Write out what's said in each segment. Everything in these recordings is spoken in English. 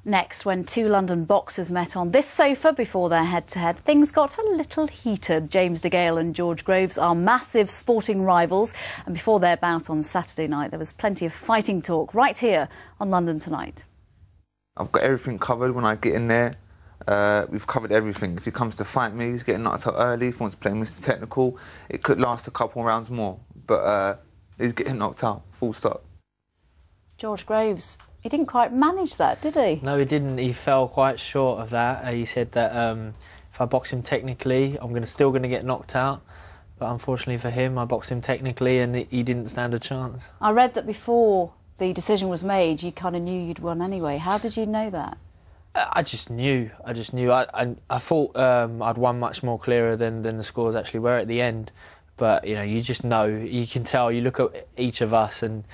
Next, when two London boxers met on this sofa before their head-to-head, things got a little heated. James DeGale and George Groves are massive sporting rivals, and before their bout on Saturday night, there was plenty of fighting talk right here on London Tonight. I've got everything covered when I get in there. We've covered everything. If he comes to fight me, he's getting knocked out early. If he wants to play Mr. Technical, it could last a couple rounds more, but he's getting knocked out, full stop. George Groves, he didn't quite manage that, did he? No, he didn't. He fell quite short of that. He said that if I box him technically, I'm still going to get knocked out. But unfortunately for him, I boxed him technically and he didn't stand a chance. I read that before the decision was made, you kind of knew you'd won anyway. How did you know that? I just knew. I thought I'd won much more clearer than the scores actually were at the end. But, you know, you just know. You can tell. You look at each of us and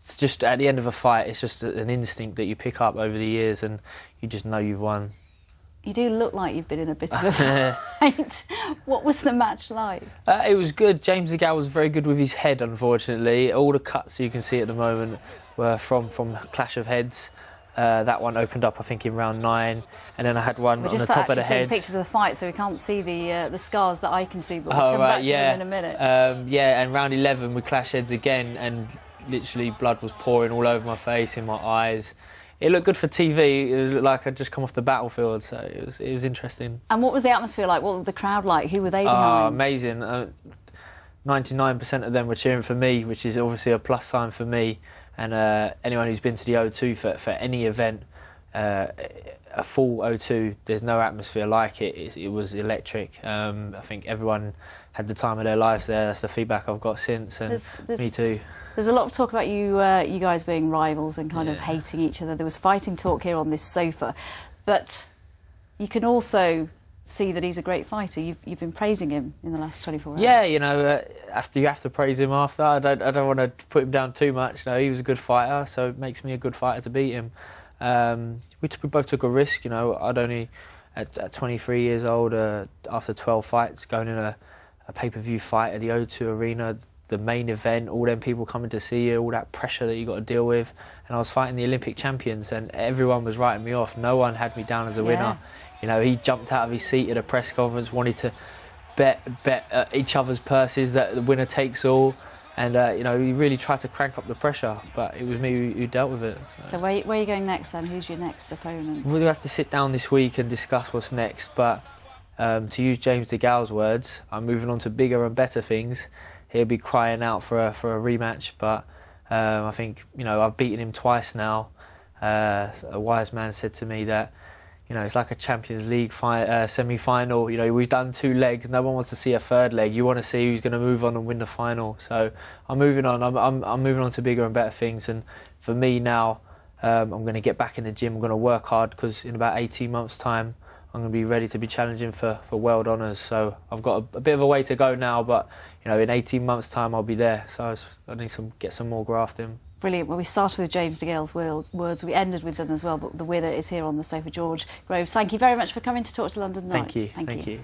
it's just at the end of a fight, it's just an instinct that you pick up over the years and you just know you've won. You do look like you've been in a bit of a fight. What was the match like? It was good. James DeGale was very good with his head, unfortunately. All the cuts you can see at the moment were from clash of heads. That one opened up, I think, in round 9, and then I had one on the top of the head. We're just pictures of the fight, so we can't see the scars that I can see, but we'll come back to them in a minute. Yeah, and round 11 we clashed heads again, and literally blood was pouring all over my face, in my eyes. It looked good for TV. It looked like I'd just come off the battlefield, so it was interesting. And what was the atmosphere like? What was the crowd like? Who were they behind? Amazing. 99% of them were cheering for me, which is obviously a plus sign for me. And anyone who's been to the O2 for any event, a full O2, there's no atmosphere like it. It was electric. I think everyone had the time of their lives there. That's the feedback I've got since, and me too. There's a lot of talk about you guys being rivals and kind of hating each other. There was fighting talk here on this sofa, but you can also see that he's a great fighter. You've been praising him in the last 24 hours. Yeah, you know, you have to praise him after. I don't want to put him down too much. No, he was a good fighter, so it makes me a good fighter to beat him. We both took a risk. You know, I'd only at 23 years old, after 12 fights, going in a pay-per-view fight at the O2 Arena, the main event, all them people coming to see you, all that pressure that you got to deal with, and I was fighting the Olympic champions, and everyone was writing me off. No one had me down as a winner. You know, he jumped out of his seat at a press conference, wanted to bet each other's purses that the winner takes all, and you know, he really tried to crank up the pressure, but it was me who dealt with it. So where are you going next then? Who's your next opponent? We'll have to sit down this week and discuss what's next, but to use James DeGale's words, I'm moving on to bigger and better things. He'll be crying out for a rematch, but I think, you know, I've beaten him twice now. A wise man said to me that, you know, it's like a Champions League semi-final. You know, we've done 2 legs. No one wants to see a 3rd leg. You want to see who's going to move on and win the final. So I'm moving on. I'm moving on to bigger and better things. And for me now, I'm going to get back in the gym. I'm going to work hard, because in about 18 months' time, I'm going to be ready to be challenging for world honours. So I've got a bit of a way to go now, but you know, in 18 months' time I'll be there. So I need to get some more graft in. Brilliant. Well, we started with James DeGale's words. We ended with them as well. But the winner is here on the sofa, George Groves. Thank you very much for coming to talk to London Tonight. Thank you. Thank you.